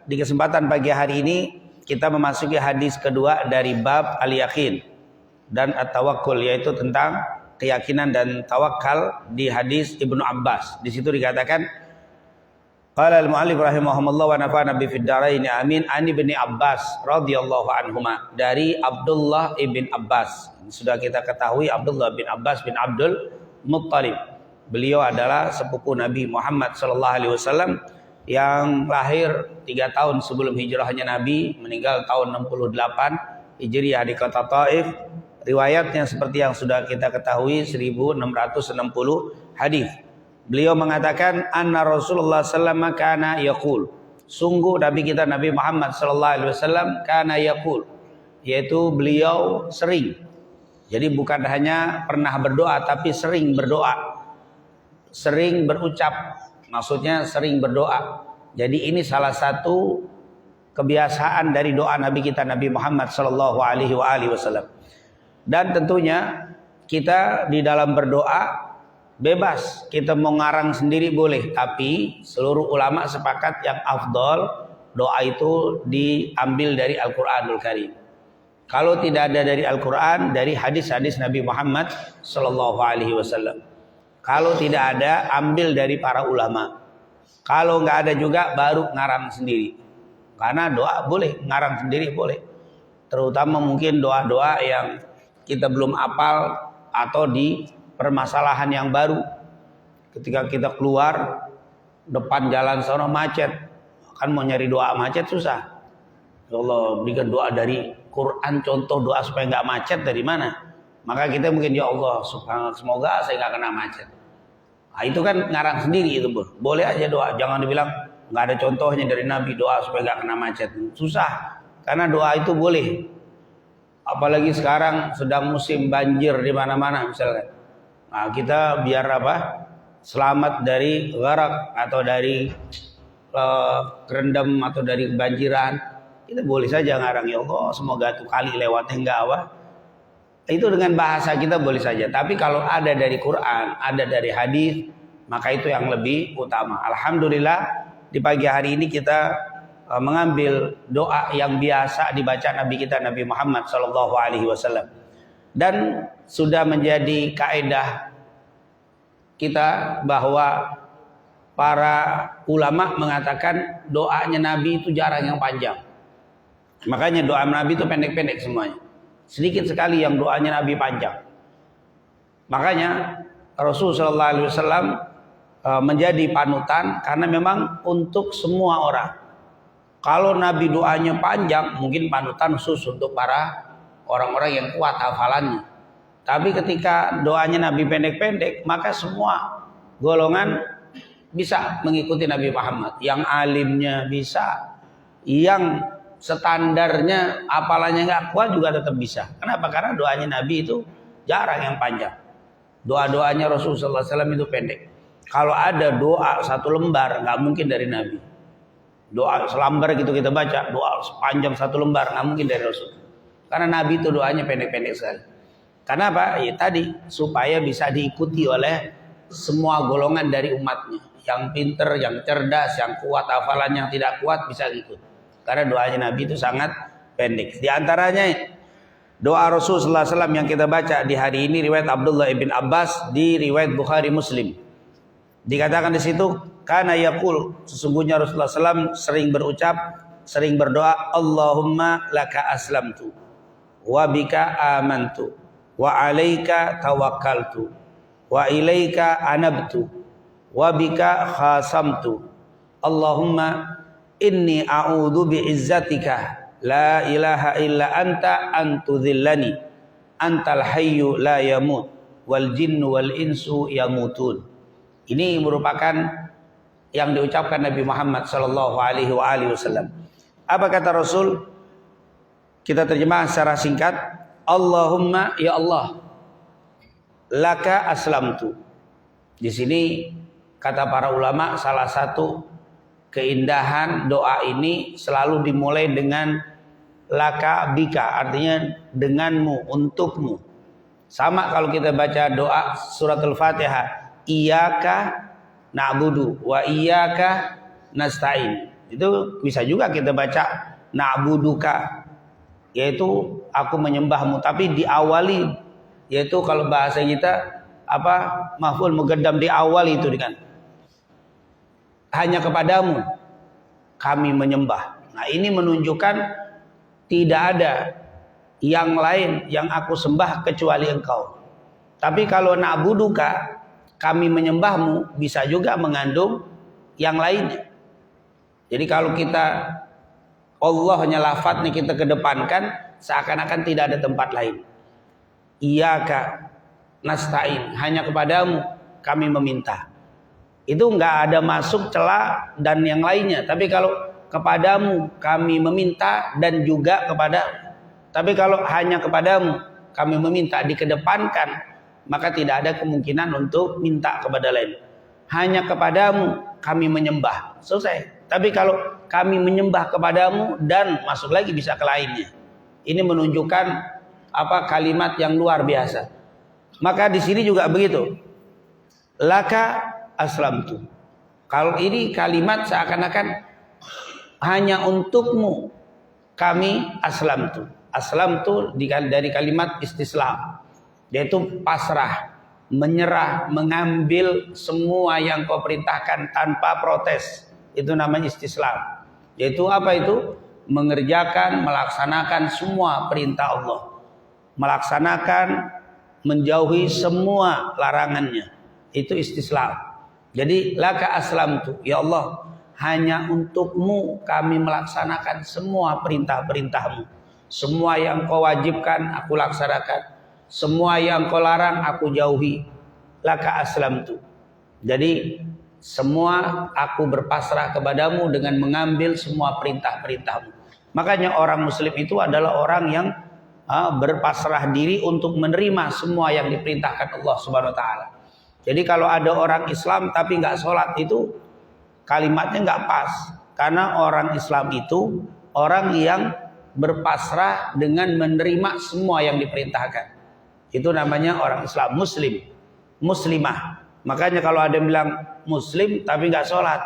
di kesempatan pagi hari ini kita memasuki hadis kedua dari bab al-yaqin dan at-tawakkul, yaitu tentang keyakinan dan tawakal di hadis Ibnu Abbas. Di situ dikatakan qala al-mu'allif rahimahumullah wa nafa'ana bi fid dharain amin an ibni Abbas radhiyallahu anhuma, dari Abdullah ibn Abbas. Sudah kita ketahui Abdullah bin Abbas bin Abdul Muttalib. Beliau adalah sepupu Nabi Muhammad sallallahu alaihi wasallam yang lahir 3 tahun sebelum hijrahnya Nabi, meninggal tahun 68 Hijriah di kota Taif. Riwayatnya seperti yang sudah kita ketahui 1660 hadis. Beliau mengatakan anna Rasulullah sallallahu alaihi wasallam kana yaqul, sungguh Nabi kita Nabi Muhammad sallallahu alaihi wasallam kana yaqul, yaitu beliau sering. Jadi bukan hanya pernah berdoa tapi sering berdoa. Sering berucap, maksudnya sering berdoa. Jadi ini salah satu kebiasaan dari doa Nabi kita Nabi Muhammad sallallahu alaihi wasallam. Dan tentunya kita di dalam berdoa bebas, kita mau ngarang sendiri boleh, tapi seluruh ulama sepakat yang afdol doa itu diambil dari Al-Qur'anul Karim. Kalau tidak ada dari Al-Quran, dari hadis-hadis Nabi Muhammad sallallahu alaihi wasallam. Kalau tidak ada, ambil dari para ulama. Kalau nggak ada juga, baru ngarang sendiri. Karena doa boleh, ngarang sendiri boleh. Terutama mungkin doa-doa yang kita belum hafal atau di permasalahan yang baru. Ketika kita keluar, depan jalan sono macet. Kan mau nyari doa macet susah. Ya Allah, berikan doa dari Quran, contoh doa supaya nggak macet dari mana? Maka kita mungkin, ya Allah, semoga saya nggak kena macet. Nah, itu kan ngarang sendiri itu, Bro. Boleh aja doa, jangan dibilang nggak ada contohnya dari Nabi doa supaya nggak kena macet. Susah, karena doa itu boleh. Apalagi sekarang sedang musim banjir di mana-mana misalnya. Nah, kita biar apa? Selamat dari gharak atau dari kerendam atau dari kebanjiran. Kita boleh saja ngarang, ya Allah, semoga tuh kali lewatnya enggak apa. Itu dengan bahasa kita boleh saja. Tapi kalau ada dari Quran, ada dari hadis, maka itu yang lebih utama. Alhamdulillah di pagi hari ini kita mengambil doa yang biasa dibaca Nabi kita Nabi Muhammad sallallahu alaihi wasallam. Dan sudah menjadi kaidah kita bahwa para ulama mengatakan doanya Nabi itu jarang yang panjang. Makanya doa Nabi itu pendek-pendek semuanya. Sedikit sekali yang doanya Nabi panjang. Makanya Rasulullah sallallahu alaihi wasallam menjadi panutan karena memang untuk semua orang. Kalau Nabi doanya panjang, mungkin panutan khusus untuk para orang-orang yang kuat hafalannya. Tapi ketika doanya Nabi pendek-pendek, maka semua golongan bisa mengikuti Nabi Muhammad. Yang alimnya bisa, yang standarnya apalannya nggak kuat juga tetap bisa. Kenapa? Karena doanya Nabi itu jarang yang panjang. Doa-doanya Rasulullah SAW itu pendek. Kalau ada doa 1 lembar nggak mungkin dari Nabi. Doa selambar gitu kita baca, doa sepanjang 1 lembar nggak mungkin dari Rasul. Karena Nabi itu doanya pendek-pendek sekali. Karena apa? Ya tadi supaya bisa diikuti oleh semua golongan dari umatnya. Yang pinter, yang cerdas, yang kuat hafalan, yang tidak kuat bisa ikut. Karena doanya Nabi itu sangat pendek. Di antaranya doa Rasulullah SAW yang kita baca di hari ini riwayat Abdullah ibn Abbas di riwayat Bukhari Muslim. Dikatakan di situ, karena yaqul, sesungguhnya Rasulullah SAW sering berucap, sering berdoa, Allahumma laka aslamtu, wa bika amantu, wa alaika tawakkaltu, wa ilaika anabtu, wa bika khasamtu. Allahumma inni a'udzu bi'izzatika la ilaha illa anta antudhillani antal hayyu la yamut wal jinnu wal insu yamutun. Ini merupakan yang diucapkan Nabi Muhammad sallallahu alaihi wasallam. Apa kata Rasul? Kita terjemah secara singkat, Allahumma, ya Allah, laka aslamtu. Di sini kata para ulama, salah satu keindahan doa ini selalu dimulai dengan laka bika, artinya denganmu, untukmu. Sama kalau kita baca doa surat Al-Fatihah, iyyaka na'budu wa iyyaka nasta'in. Itu bisa juga kita baca na'buduka, yaitu aku menyembahmu, tapi diawali, yaitu kalau bahasa kita maf'ul muqaddam, di awal itu dengan hanya kepadamu kami menyembah. Nah, ini menunjukkan tidak ada yang lain yang aku sembah kecuali engkau. Tapi kalau na'buduka, kami menyembahmu, bisa juga mengandung yang lainnya. Jadi kalau kita Allahnya lafadznya kita kedepankan, seakan-akan tidak ada tempat lain. Iyyaka nasta'in, hanya kepadamu kami meminta. Itu enggak ada masuk celah dan yang lainnya. Tapi kalau kepadamu kami meminta dan juga tapi kalau hanya kepadamu kami meminta dikedepankan, maka tidak ada kemungkinan untuk minta kepada lain. Hanya kepadamu kami menyembah, selesai. Tapi kalau kami menyembah kepadamu dan masuk lagi bisa ke lainnya. Ini menunjukkan kalimat yang luar biasa. Maka di sini juga begitu. Laka aslamtu. Kalau ini kalimat seakan-akan hanya untukmu kami aslamtu. Aslamtu dari kalimat istislam, yaitu pasrah, menyerah, mengambil semua yang kau perintahkan tanpa protes. Itu namanya istislam. Yaitu apa itu? Mengerjakan, melaksanakan semua perintah Allah. Melaksanakan, menjauhi semua larangannya. Itu istislam. Jadi laka aslamtu, ya Allah, hanya untukmu kami melaksanakan semua perintah-perintahmu. Semua yang kau wajibkan aku laksanakan. Semua yang kau larang aku jauhi. Laka aslamtu. Jadi semua aku berpasrah kepadamu dengan mengambil semua perintah-perintahmu. Makanya orang muslim itu adalah orang yang berpasrah diri untuk menerima semua yang diperintahkan Allah Subhanahu wa taala. Jadi kalau ada orang Islam tapi nggak sholat, itu kalimatnya nggak pas. Karena orang Islam itu orang yang berpasrah dengan menerima semua yang diperintahkan. Itu namanya orang Islam, muslim, muslimah. Makanya kalau ada yang bilang muslim tapi nggak sholat,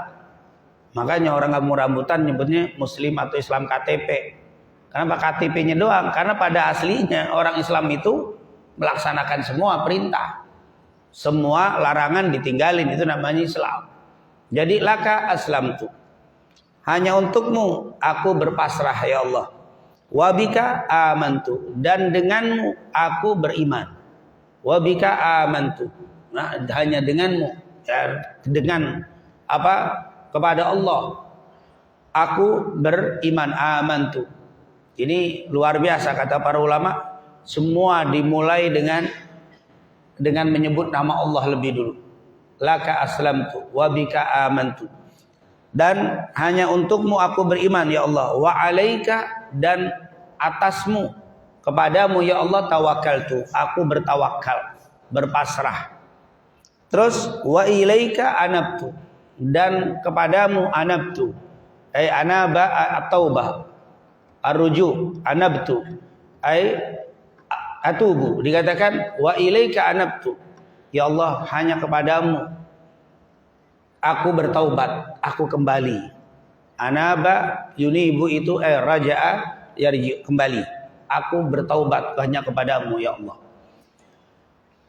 makanya orang kampung rambutan nyebutnya muslim atau Islam KTP. Kenapa KTP-nya doang? Karena pada aslinya orang Islam itu melaksanakan semua perintah, semua larangan ditinggalin, itu namanya Islam. Jadi laka aslamtu, hanya untukmu aku berpasrah ya Allah. Wabika amantu, dan denganmu aku beriman. Wabika amantu, nah, hanya denganmu, ya, dengan kepada Allah aku beriman. Amantu, ini luar biasa kata para ulama. Semua dimulai dengan menyebut nama Allah lebih dulu. Laka aslamtu wabika amantu, dan hanya untukmu aku beriman ya Allah. Wa alaika, dan atasmu kepadamu ya Allah tawakkaltu, aku bertawakal, berpasrah. Terus wa ilaika anabtu, dan kepadamu anabtu, anaba at-taubah, arruju, anabtu atubu. Dikatakan wa ilaika anabtu, ya Allah hanya kepadamu aku bertaubat, aku kembali. Anaba yunibu itu raja'a yarji, kembali. Aku bertaubat hanya kepadamu ya Allah.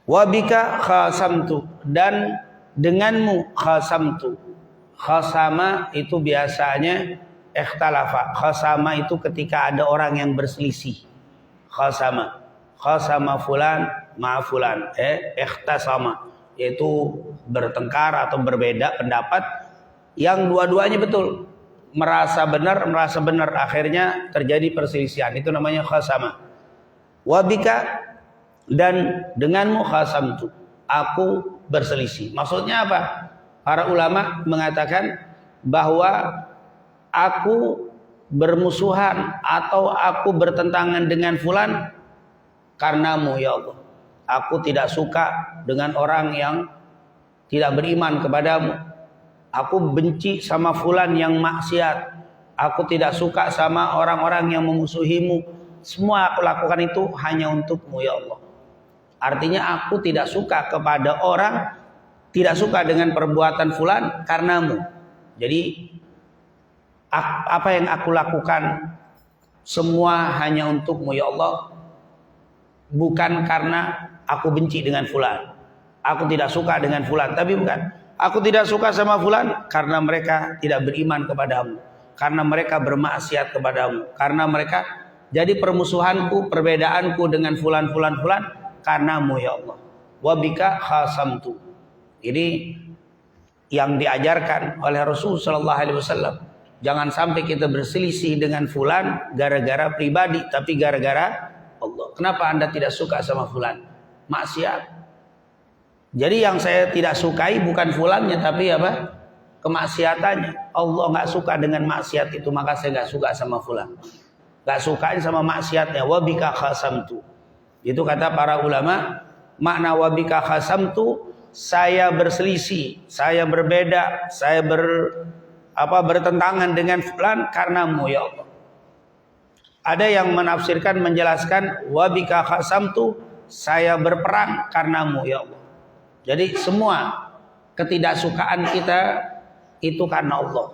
Wabika khasamtu, dan denganmu khasamtu. Khasama itu biasanya ikhtalafa. Khasama itu ketika ada orang yang berselisih. Khasama fulan ma fulan, ikhtasama, yaitu bertengkar atau berbeda pendapat yang dua-duanya betul, merasa benar, akhirnya terjadi perselisihan. Itu namanya khasama. Wabika, dan denganmu khasamtu, aku berselisih. Maksudnya apa? Para ulama mengatakan bahwa aku bermusuhan atau aku bertentangan dengan fulan karenamu ya Allah. Aku tidak suka dengan orang yang tidak beriman kepadamu. Aku benci sama fulan yang maksiat. Aku tidak suka sama orang-orang yang memusuhimu. Semua aku lakukan itu hanya untukmu ya Allah. Artinya aku tidak suka kepada orang, tidak suka dengan perbuatan fulan karenamu. Jadi Apa yang aku lakukan semua hanya untukmu ya Allah. Bukan karena aku benci dengan fulan, aku tidak suka dengan fulan, tapi bukan. Aku tidak suka sama fulan karena mereka tidak beriman kepadamu, karena mereka bermaksiat kepadamu, karena mereka jadi permusuhanku, perbedaanku dengan fulan karenamu ya Allah. Wabika khasamtu. Ini yang diajarkan oleh Rasul sallallahu alaihi wasallam. Jangan sampai kita berselisih dengan fulan gara-gara pribadi, tapi gara-gara Allah. Kenapa Anda tidak suka sama fulan? Maksiat. Jadi yang saya tidak sukai bukan fulannya, tapi apa? Kemaksiatannya. Allah nggak suka dengan maksiat itu, maka saya nggak suka sama fulan. Nggak sukain sama maksiatnya. Wabika khasamtu. Itu kata para ulama. Makna wabika khasamtu, saya berselisih, saya berbeda, saya bertentangan dengan fulan karenamu ya Allah. Ada yang menafsirkan menjelaskan wabika khasamtu, saya berperang karenamu ya Allah. Jadi semua ketidaksukaan kita itu karena Allah.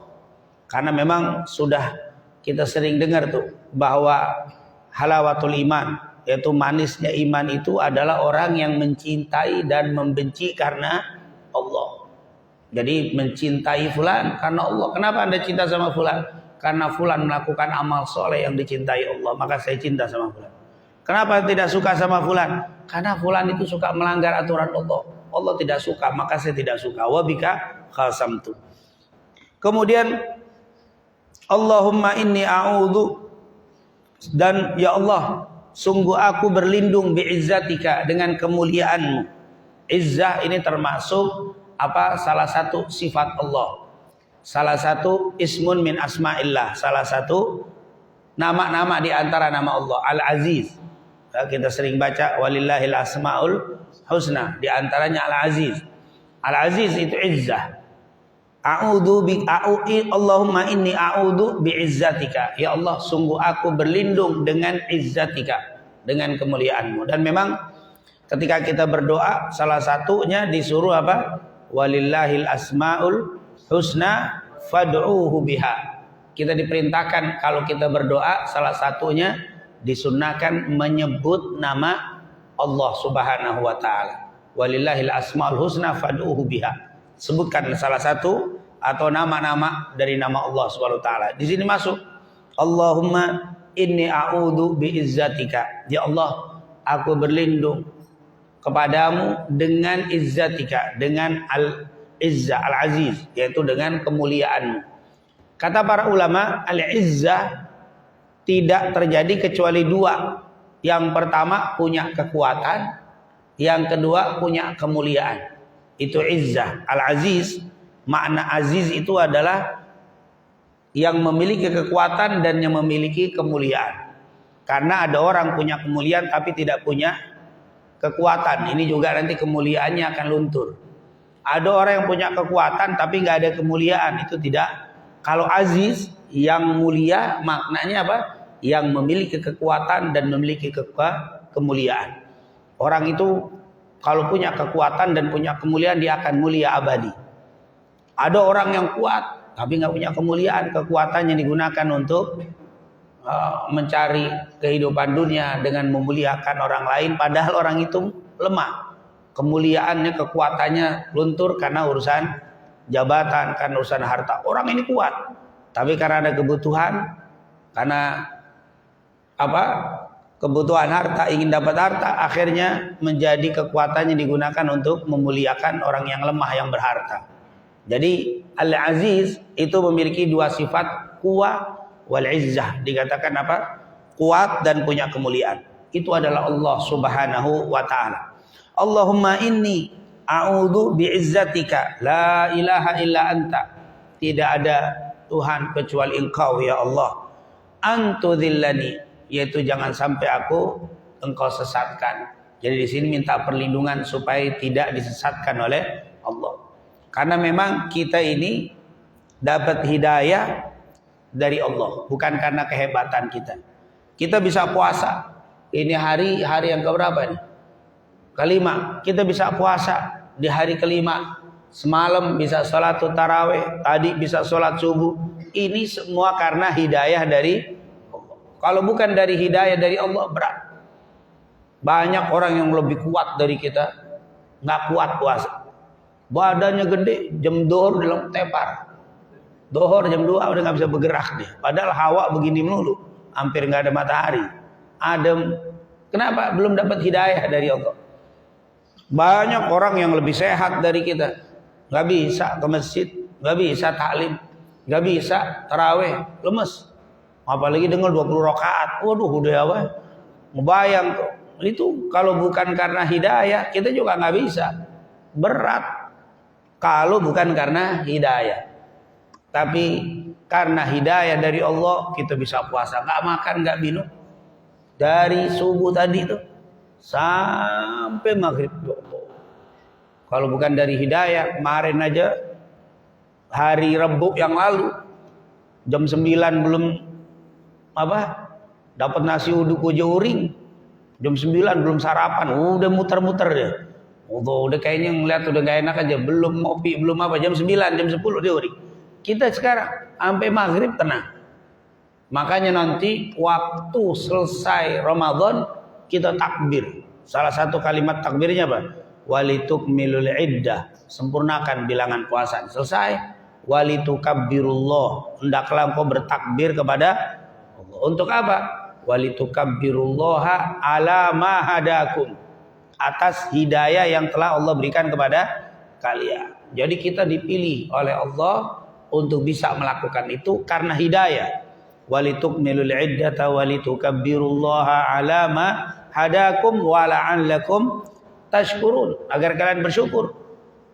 Karena memang sudah kita sering dengar tuh bahwa halawatul iman, yaitu manisnya iman itu adalah orang yang mencintai dan membenci karena Allah. Jadi mencintai fulan karena Allah. Kenapa Anda cinta sama fulan? Karena fulan melakukan amal soleh yang dicintai Allah, maka saya cinta sama fulan. Kenapa tidak suka sama fulan? Karena fulan itu suka melanggar aturan Allah. Allah tidak suka, maka saya tidak suka. Wabika khasamtu. Kemudian Allahumma inni a'udzu, dan ya Allah, sungguh aku berlindung bi'izzatika, dengan kemuliaanmu. Izzah ini termasuk salah satu sifat Allah, salah satu ismun min asma'illah, salah satu nama-nama di antara nama Allah. Al-Aziz, kita sering baca walillahil asma'ul husna, di antaranya Al-Aziz. Al-Aziz itu izzah. Allahumma inni a'udzu bi'izzatika, ya Allah sungguh aku berlindung dengan izzatika, dengan kemuliaanmu. Dan memang ketika kita berdoa salah satunya disuruh apa? Walillahil asmaul husna fad'uuhu biha. Kita diperintahkan kalau kita berdoa salah satunya disunnahkan menyebut nama Allah Subhanahu wa taala. Walillahil asmaul husna fad'uuhu biha. Sebutkan salah satu atau nama-nama dari nama Allah Subhanahu wa taala. Di sini masuk Allahumma inni a'udzu bi'izzatika. Ya Allah, aku berlindung kepadamu dengan izzatika, dengan al-izzah, al-aziz, yaitu dengan kemuliaanmu. Kata para ulama, al-izzah tidak terjadi kecuali dua. Yang pertama punya kekuatan, yang kedua punya kemuliaan. Itu izzah. Al-aziz, makna aziz itu adalah yang memiliki kekuatan dan yang memiliki kemuliaan. Karena ada orang punya kemuliaan tapi tidak punya kekuatan, ini juga nanti kemuliaannya akan luntur. Ada orang yang punya kekuatan tapi nggak ada kemuliaan, itu tidak. Kalau aziz, yang mulia maknanya apa? Yang memiliki kekuatan dan memiliki kemuliaan. Orang itu kalau punya kekuatan dan punya kemuliaan, dia akan mulia abadi. Ada orang yang kuat tapi nggak punya kemuliaan, kekuatannya digunakan untuk mencari kehidupan dunia dengan memuliakan orang lain, padahal orang itu lemah. Kemuliaannya, kekuatannya luntur karena urusan jabatan, karena urusan harta. Orang ini kuat, tapi karena ada kebutuhan, karena kebutuhan harta, ingin dapat harta, akhirnya menjadi kekuatannya digunakan untuk memuliakan orang yang lemah, yang berharta. Jadi Al-Aziz itu memiliki dua sifat, kuwa wal izzah. Dikatakan apa? Kuat dan punya kemuliaan. Itu adalah Allah Subhanahu wa taala. Allahumma inni a'udzu bi'izzatika la ilaha illa anta. Tidak ada Tuhan kecuali Engkau ya Allah. Antudhillani, yaitu jangan sampai Engkau sesatkan. Jadi di sini minta perlindungan supaya tidak disesatkan oleh Allah. Karena memang kita ini dapat hidayah dari Allah, bukan karena kehebatan kita. Kita bisa puasa. Ini hari yang keberapa nih? Kelima. Kita bisa puasa di hari kelima. Semalam bisa sholat tarawih, tadi bisa sholat subuh, Ini semua karena hidayah dari Allah. Kalau bukan dari hidayah dari Allah, berat. Banyak orang yang lebih kuat dari kita, nggak kuat puasa. Badannya gede, jam dohor dalam tepar. Dohor jam 2 udah nggak bisa bergerak dia. Padahal hawa begini melulu, hampir nggak ada matahari. Adem. Kenapa? Belum dapat hidayah dari Allah. Banyak orang yang lebih sehat dari kita, nggak bisa ke masjid, nggak bisa taklim, nggak bisa taraweh, lemes. Apalagi dengar 20 rakaat, waduh udah apa? Ngebayang tuh. Itu kalau bukan karena hidayah, kita juga nggak bisa. Berat. Kalau bukan karena hidayah. Tapi karena hidayah dari Allah, kita bisa puasa, nggak makan, nggak minum. Dari subuh tadi tuh sampai maghrib. Kalau bukan dari hidayah, kemarin aja hari Rabu yang lalu jam 9 belum dapat nasi uduk ujo uring. Jam 9 belum sarapan, udah muter-muter dia. Udah kayaknya ngeliat udah gak enak aja, belum ngopi, belum apa. Jam 9, jam 10 dia uring. Kita sekarang sampai maghrib tenang. Makanya nanti waktu selesai Ramadan kita takbir. Salah satu kalimat takbirnya apa? Walitukmilul iddah, sempurnakan bilangan puasa. Selesai. Walitukabbirullah, hendaklah engkau bertakbir kepada Allah. Untuk apa? Walitukabbirullaha ala ma hadakum, atas hidayah yang telah Allah berikan kepada kalian. Jadi kita dipilih oleh Allah untuk bisa melakukan itu karena hidayah. Walitukmilul iddata walitukabbirullaha ala ma hadakum wa la'allakum tashkurun, agar kalian bersyukur.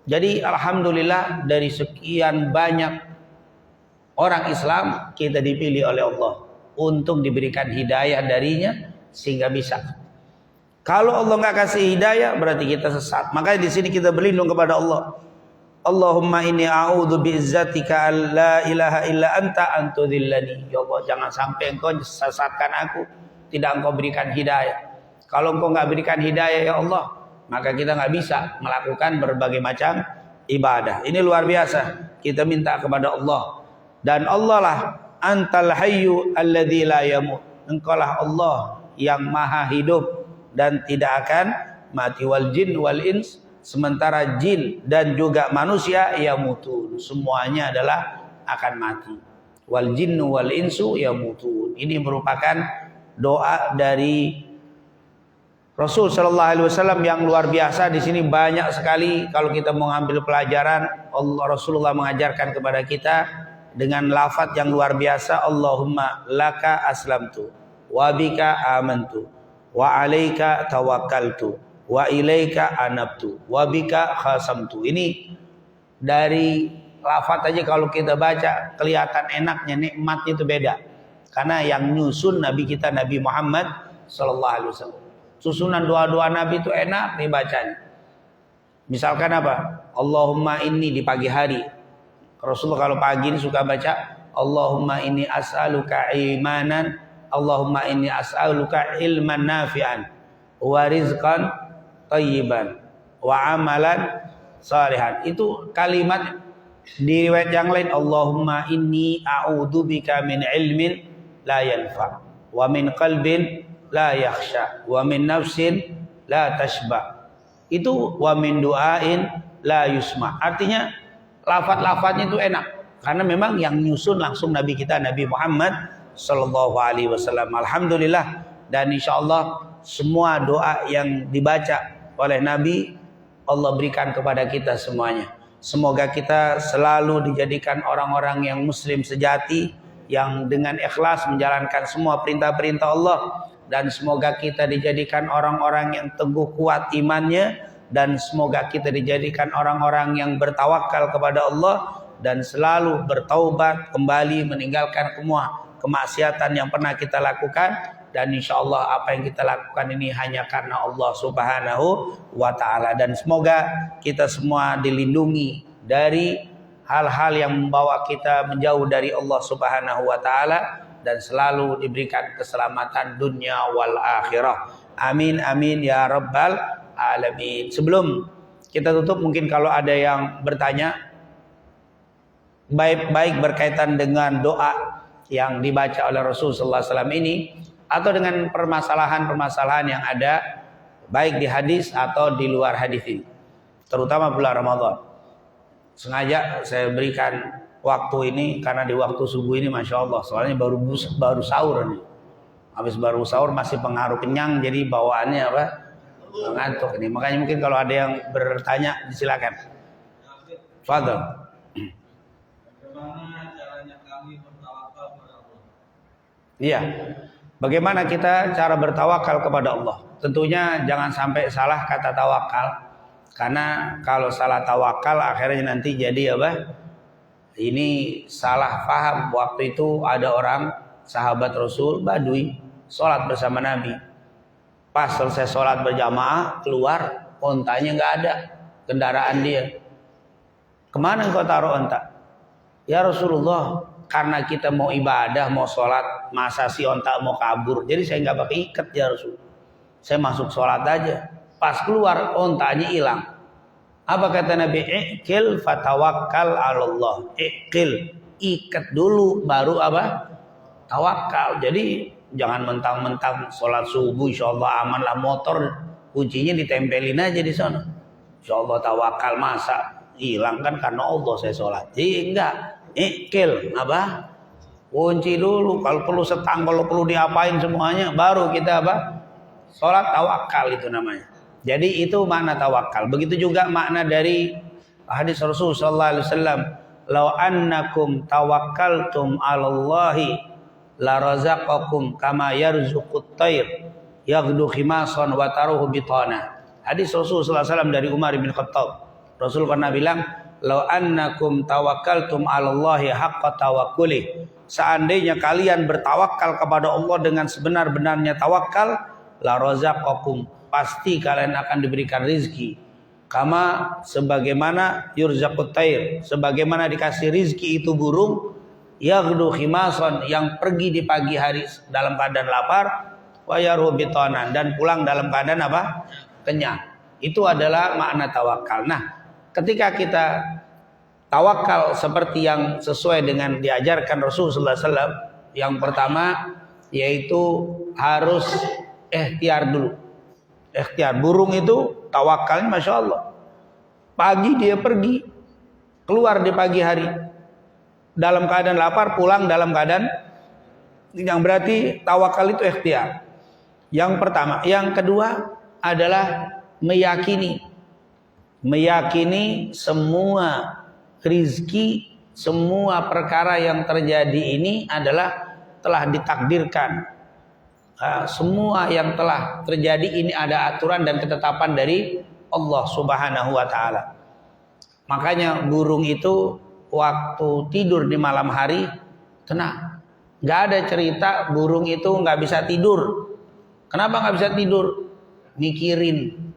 Jadi alhamdulillah dari sekian banyak orang Islam kita dipilih oleh Allah untuk diberikan hidayah darinya sehingga bisa. Kalau Allah nggak kasih hidayah berarti kita sesat. Makanya di sini kita berlindung kepada Allah. Allahumma inni a'udzu bi'izzatika alla ilaha illa anta antudhillani. Ya Allah, jangan sampai engkau sesatkan aku, tidak engkau berikan hidayah. Kalau engkau nggak berikan hidayah ya Allah, maka kita nggak bisa melakukan berbagai macam ibadah. Ini luar biasa. Kita minta kepada Allah. Dan Allah lah antal hayyu alladzi la yamut. Engkaulah Allah yang maha hidup dan tidak akan mati. Wal jin wal ins, sementara jin dan juga manusia yamutun, semuanya adalah akan mati. Wal jinnu wal insu yamutun. Ini merupakan doa dari Rasul sallallahu alaihi wasallam yang luar biasa. Di sini banyak sekali kalau kita mau ngambil pelajaran. Rasulullah mengajarkan kepada kita dengan lafaz yang luar biasa. Allahumma laka aslamtu wa bika amantu wa alaika tawakkaltu wa ilaika anabtu wa bika khasamtu. Ini dari lafaz aja kalau kita baca kelihatan enaknya, nikmatnya itu beda. Karena yang nyusun Nabi kita Nabi Muhammad sallallahu alaihi wasallam. Susunan doa-doa Nabi itu enak dibacanya. Misalkan apa? Allahumma inni di pagi hari. Rasulullah kalau pagi ini suka baca Allahumma inni as'aluka imanan, Allahumma inni as'aluka ilman nafi'an wa rizqan thayyiban wa amalan salihan. Itu kalimat di riwayat yang lain Allahumma inni a'udzubika min ilmin la yanfa wa min qalbin la yakhsha wa min nafsin la tashba. Itu wa min du'ain la yusma. Artinya lafaz-lafaznya itu enak karena memang yang nyusun langsung Nabi kita Nabi Muhammad sallallahu alaihi wasallam. Alhamdulillah, dan insyaallah semua doa yang dibaca oleh Nabi Allah berikan kepada kita semuanya. Semoga kita selalu dijadikan orang-orang yang muslim sejati yang dengan ikhlas menjalankan semua perintah-perintah Allah, dan semoga kita dijadikan orang-orang yang teguh kuat imannya, dan semoga kita dijadikan orang-orang yang bertawakal kepada Allah dan selalu bertaubat kembali meninggalkan semua kemaksiatan yang pernah kita lakukan. Dan insyaallah apa yang kita lakukan ini hanya karena Allah subhanahu wa ta'ala. Dan semoga kita semua dilindungi dari hal-hal yang membawa kita menjauh dari Allah subhanahu wa ta'ala, dan selalu diberikan keselamatan dunia wal akhirah. Amin amin ya rabbal alamin. Sebelum kita tutup, mungkin kalau ada yang bertanya. baik berkaitan dengan doa yang dibaca oleh Rasulullah SAW ini, atau dengan permasalahan-permasalahan yang ada baik di hadis atau di luar hadis ini, terutama bulan Ramadan. Sengaja saya berikan waktu ini karena di waktu subuh ini Masya Allah, soalnya baru sahur nih. Habis baru sahur masih pengaruh kenyang, jadi bawaannya apa? Ngantuk ini. Makanya mungkin kalau ada yang bertanya silakan. Fadhil. Bagaimana caranya kami bertawakal kepada Allah? Iya. Bagaimana kita cara bertawakal kepada Allah? Tentunya jangan sampai salah kata tawakal. Karena kalau salah tawakal akhirnya nanti jadi apa? Ini salah paham. Waktu itu ada orang sahabat Rasul Badui sholat bersama Nabi. Pas selesai sholat berjamaah keluar, ontanya nggak ada, kendaraan dia. Kemana engkau taruh onta? Ya Rasulullah, karena kita mau ibadah, mau sholat, masa si onta mau kabur. Jadi saya nggak pakai ikat ya Rasul. Saya masuk sholat aja. Pas keluar ontanya hilang. Apa kata Nabi? Iqil fatawakkal Allah. Iqil, ikat dulu baru apa? Tawakal. Jadi jangan mentang-mentang sholat subuh insyaallah aman lah, motor kuncinya ditempelin aja di sana. Insyaallah tawakal, masa hilang kan karena Allah saya sholat. Jadi enggak. Iqil apa? Kunci dulu. Kalau perlu setang, kalau perlu diapain semuanya, baru kita apa? Sholat tawakal itu namanya. Jadi itu makna tawakal. Begitu juga makna dari hadis Rasul sallallahu alaihi wasallam, "Lau annakum tawakkaltum 'alallahi la razaqakum kama yarzuqut tayr yaghdu khimasan wa taruhu bitana." Hadis Rasul sallallahu alaihi wasallam dari Umar bin Khattab. Rasul pernah bilang, "Lau annakum tawakkaltum 'alallahi haqqa tawakkuli." Seandainya kalian bertawakal kepada Allah dengan sebenar-benarnya tawakal, la razaqakum, pasti kalian akan diberikan rizki. Kama sebagaimana yurzaqut tair, sebagaimana dikasih rizki itu burung, yaghdu khimasan, yang pergi di pagi hari dalam keadaan lapar, wa yaru bitanan, dan pulang dalam keadaan apa? Kenyang. Itu adalah makna tawakal. Nah, ketika kita tawakal seperti yang sesuai dengan diajarkan Rasulullah SAW, yang pertama yaitu harus ikhtiar dulu. Ikhtiar. Burung itu tawakalnya Masya Allah. Pagi dia pergi, keluar di pagi hari dalam keadaan lapar, pulang dalam keadaan, yang berarti tawakal itu ikhtiar. Yang pertama. Yang kedua adalah meyakini semua rizki, semua perkara yang terjadi ini adalah telah ditakdirkan. Semua yang telah terjadi ini ada aturan dan ketetapan dari Allah Subhanahu wa ta'ala. Makanya burung itu waktu tidur di malam hari tenang. Gak ada cerita burung itu gak bisa tidur. Kenapa gak bisa tidur? Mikirin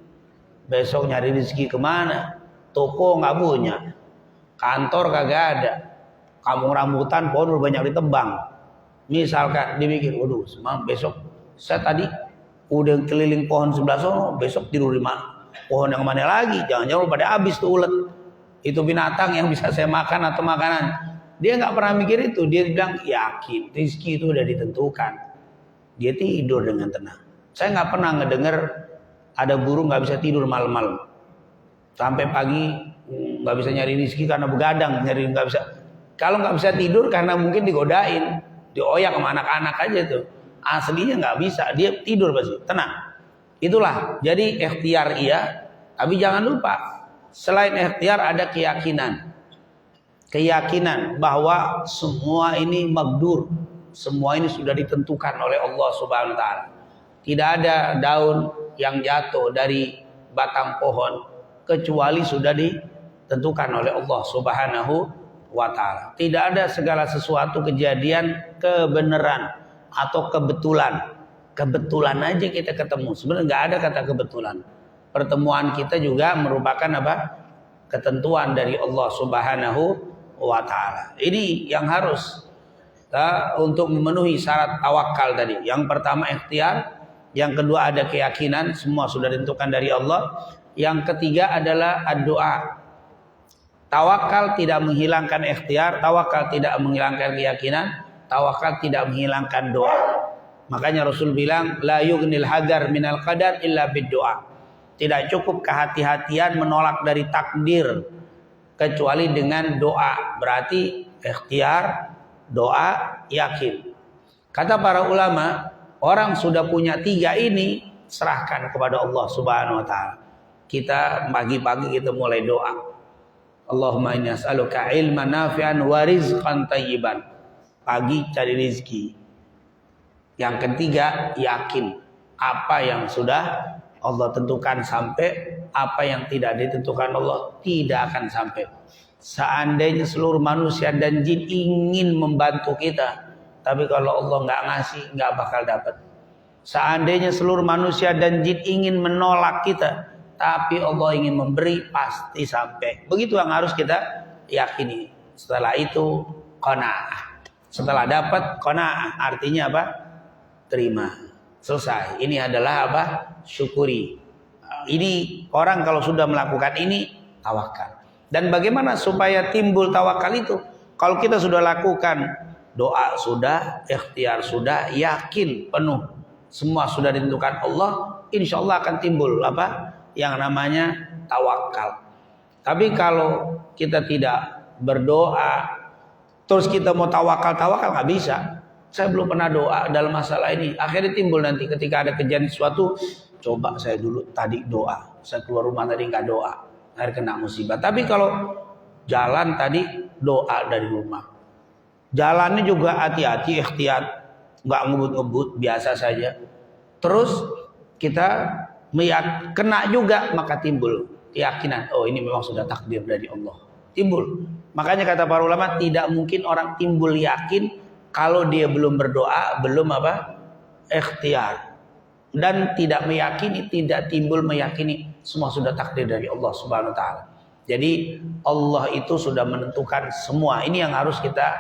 besok nyari rezeki kemana. Toko gak punya, kantor kagak ada, kampung rambutan pohon udah banyak ditebang. Misalkan dia mikir, waduh besok saya tadi udah keliling pohon sebelah sana, besok tidur di mana? Pohon yang mana lagi? Jangan-jangan pada habis tuh ulet. Itu binatang yang bisa saya makan atau makanan. Dia nggak pernah mikir itu. Dia bilang yakin rezeki itu udah ditentukan. Dia tidur dengan tenang. Saya nggak pernah ngedenger ada burung nggak bisa tidur malam-malam. Sampai pagi nggak bisa nyari rezeki karena begadang, nggak bisa. Kalau nggak bisa tidur karena mungkin digodain, dioyak sama anak-anak aja tuh. Aslinya nggak bisa, dia tidur pasti, tenang. Itulah, jadi ikhtiar iya, tapi jangan lupa selain ikhtiar ada keyakinan. Keyakinan bahwa semua ini magdur, semua ini sudah ditentukan oleh Allah Subhanahu wa taala. Tidak ada daun yang jatuh dari batang pohon kecuali sudah ditentukan oleh Allah Subhanahu wa taala. Tidak ada segala sesuatu kejadian kebenaran atau kebetulan. Kebetulan aja kita ketemu. Sebenarnya nggak ada kata kebetulan. Pertemuan kita juga merupakan apa? Ketentuan dari Allah Subhanahu wa taala. Ini yang harus untuk memenuhi syarat tawakal tadi. Yang pertama ikhtiar, yang kedua ada keyakinan semua sudah ditentukan dari Allah. Yang ketiga adalah doa. Tawakal tidak menghilangkan ikhtiar, tawakal tidak menghilangkan keyakinan, tawakal tidak menghilangkan doa. Makanya Rasul bilang, la yughnil hadar minal qadar illa bid-doa. Tidak cukup kehati-hatian menolak dari takdir kecuali dengan doa. Berarti ikhtiar, doa, yakin. Kata para ulama, orang sudah punya 3 ini, serahkan kepada Allah Subhanahu wa taala. Kita pagi-pagi kita mulai doa. Allahumma inni as'aluka ilman nafi'an wa rizqan thayyiban. Pagi cari rezeki. Yang ketiga, yakin apa yang sudah Allah tentukan sampai, apa yang tidak ditentukan Allah tidak akan sampai. Seandainya seluruh manusia dan jin ingin membantu kita, tapi kalau Allah nggak ngasih, nggak bakal dapat. Seandainya seluruh manusia dan jin ingin menolak kita, tapi Allah ingin memberi, pasti sampai. Begitu yang harus kita yakini. Setelah itu qanaah. Setelah dapat qanaah, artinya apa? Terima. Selesai. Ini adalah apa? Syukuri. Ini orang kalau sudah melakukan ini, tawakal. Dan bagaimana supaya timbul tawakal itu? Kalau kita sudah lakukan, doa sudah, ikhtiar sudah, yakin penuh, semua sudah ditentukan Allah, insya Allah akan timbul apa? Yang namanya tawakal. Tapi kalau kita tidak berdoa, terus kita mau tawakal nggak bisa. Saya belum pernah doa dalam masalah ini. Akhirnya timbul nanti ketika ada kejadian sesuatu, coba saya dulu tadi doa. Saya keluar rumah tadi nggak doa, akhirnya kena musibah. Tapi kalau jalan tadi doa dari rumah, jalannya juga hati-hati, ikhtiar, nggak ngebut-ngebut, biasa saja. Terus kita kena juga, maka timbul keyakinan, oh ini memang sudah takdir dari Allah. Timbul. Makanya kata para ulama, tidak mungkin orang timbul yakin kalau dia belum berdoa, belum apa? Ikhtiar. Dan tidak meyakini, tidak timbul meyakini semua sudah takdir dari Allah Subhanahu wa taala. Jadi Allah itu sudah menentukan semua. Ini yang harus kita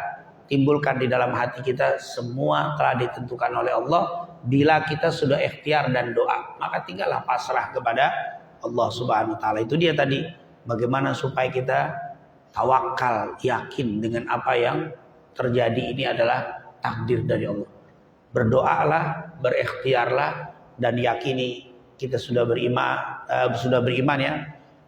timbulkan di dalam hati kita, semua telah ditentukan oleh Allah. Bila kita sudah ikhtiar dan doa, maka tinggallah pasrah kepada Allah Subhanahu wa taala. Itu dia tadi, bagaimana supaya kita tawakal, yakin dengan apa yang terjadi ini adalah takdir dari Allah. Berdoalah, berikhtiarlah, dan yakini kita sudah beriman ya.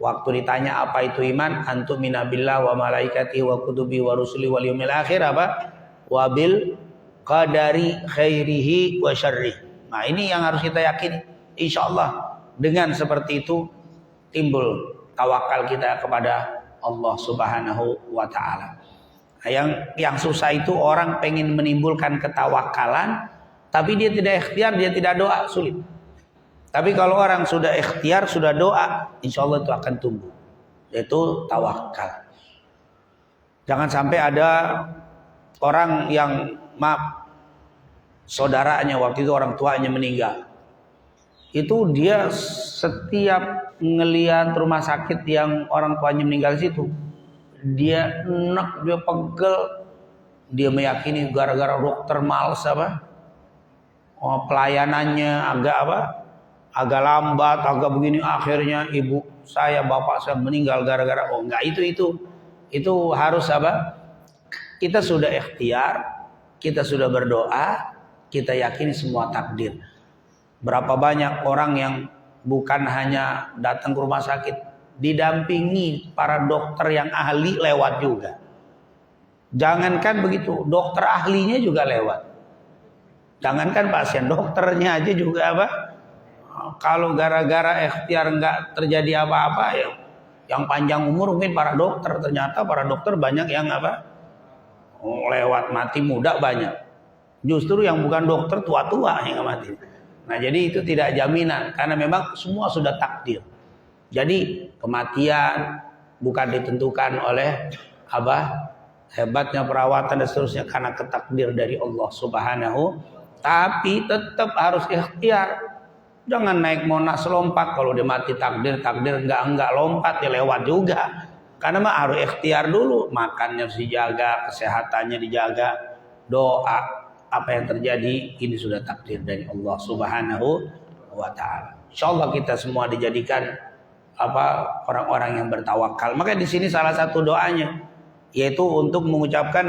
Waktu ditanya apa itu iman, antum minabillah wa malaikatihi wa kutubi wa rusuli wal yaumil akhir apa? Wabil qadari khairihi wa syarrih. Nah, ini yang harus kita yakini. Insyaallah dengan seperti itu timbul tawakal kita kepada Allah Subhanahu wa taala. Nah, yang susah itu orang pengen menimbulkan ketawakalan tapi dia tidak ikhtiar, dia tidak doa, sulit. Tapi kalau orang sudah ikhtiar, sudah doa, insya Allah itu akan tumbuh. Yaitu tawakal. Jangan sampai ada orang yang saudaranya waktu itu orang tuanya meninggal. Itu dia setiap ngelihat rumah sakit yang orang tuanya meninggal situ, dia enak, dia pegel, dia meyakini gara-gara dokter males apa? Oh, pelayanannya agak lambat, agak begini, akhirnya ibu saya, bapak saya meninggal gara-gara enggak, itu harus apa? Kita sudah ikhtiar, kita sudah berdoa, kita yakini semua takdir. Berapa banyak orang yang bukan hanya datang ke rumah sakit, didampingi para dokter yang ahli lewat juga. Jangankan begitu, dokter ahlinya juga lewat. Jangankan pasien, dokternya aja juga apa? Kalau gara-gara ikhtiar nggak terjadi apa-apa ya, yang panjang umur mungkin para dokter. Ternyata para dokter banyak yang apa? Lewat mati muda banyak. Justru yang bukan dokter tua-tua yang mati. Nah, jadi itu tidak jaminan karena memang semua sudah takdir. Jadi kematian bukan ditentukan oleh apa? Hebatnya perawatan dan seterusnya, karena ketakdir dari Allah Subhanahu. Tapi tetap harus ikhtiar. Jangan naik Monas lompat, kalau dia mati takdir enggak lompat, dia lewat juga. Karena mah harus ikhtiar dulu, makannya harus dijaga, kesehatannya dijaga, doa. Apa yang terjadi ini sudah takdir dari Allah Subhanahu wa taala. Insyaallah kita semua dijadikan orang-orang yang bertawakal. Maka di sini salah satu doanya yaitu untuk mengucapkan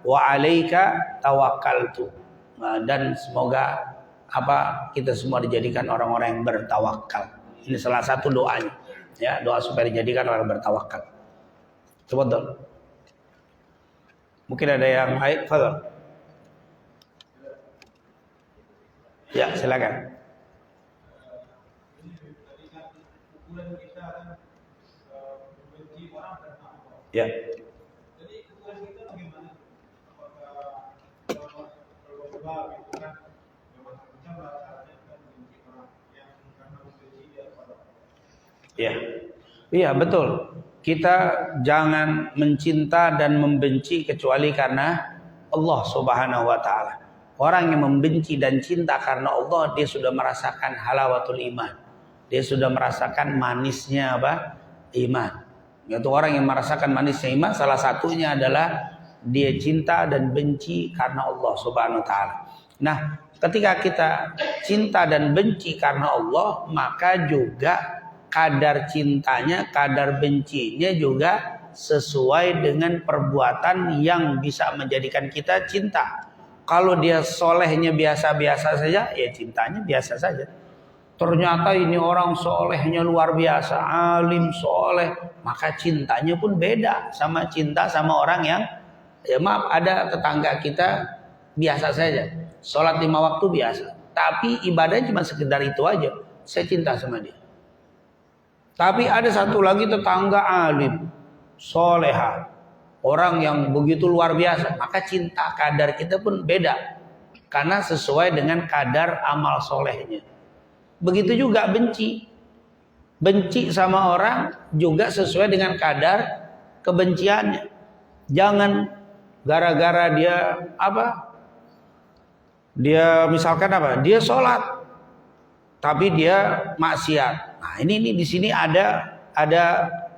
wa alaika tawakkaltu. Dan semoga kita semua dijadikan orang-orang yang bertawakal. Ini salah satu doanya. Ya, doa supaya dijadikan orang bertawakal. Coba dong. Mungkin ada yang baik, fadhil. Ya, silakan. Ya. Jadi ukuran kita bagaimana? Apakah berubah gitu kan? Macam-macam lah caranya kita membenci orang yang karena membenci dia kepada Allah. Ya. Iya, betul. Kita jangan mencinta dan membenci kecuali karena Allah Subhanahu wa taala. Orang yang membenci dan cinta karena Allah, dia sudah merasakan halawatul iman. Dia sudah merasakan manisnya iman. Yaitu orang yang merasakan manisnya iman, salah satunya adalah dia cinta dan benci karena Allah Subhanahu wa taala. Nah, ketika kita cinta dan benci karena Allah, maka juga kadar cintanya, kadar bencinya juga sesuai dengan perbuatan yang bisa menjadikan kita cinta. Kalau dia solehnya biasa-biasa saja, ya cintanya biasa saja. Ternyata ini orang solehnya luar biasa, alim soleh, maka cintanya pun beda sama cinta sama orang yang, ya maaf, ada tetangga kita biasa saja, sholat 5 waktu biasa, tapi ibadahnya cuma sekedar itu aja, saya cinta sama dia. Tapi ada satu lagi tetangga alim, soleha, orang yang begitu luar biasa, maka cinta kadar kita pun beda, karena sesuai dengan kadar amal solehnya. Begitu juga benci. Benci sama orang juga sesuai dengan kadar kebenciannya. Jangan gara-gara dia dia misalkan dia sholat tapi dia maksiat. Nah, ini di sini ada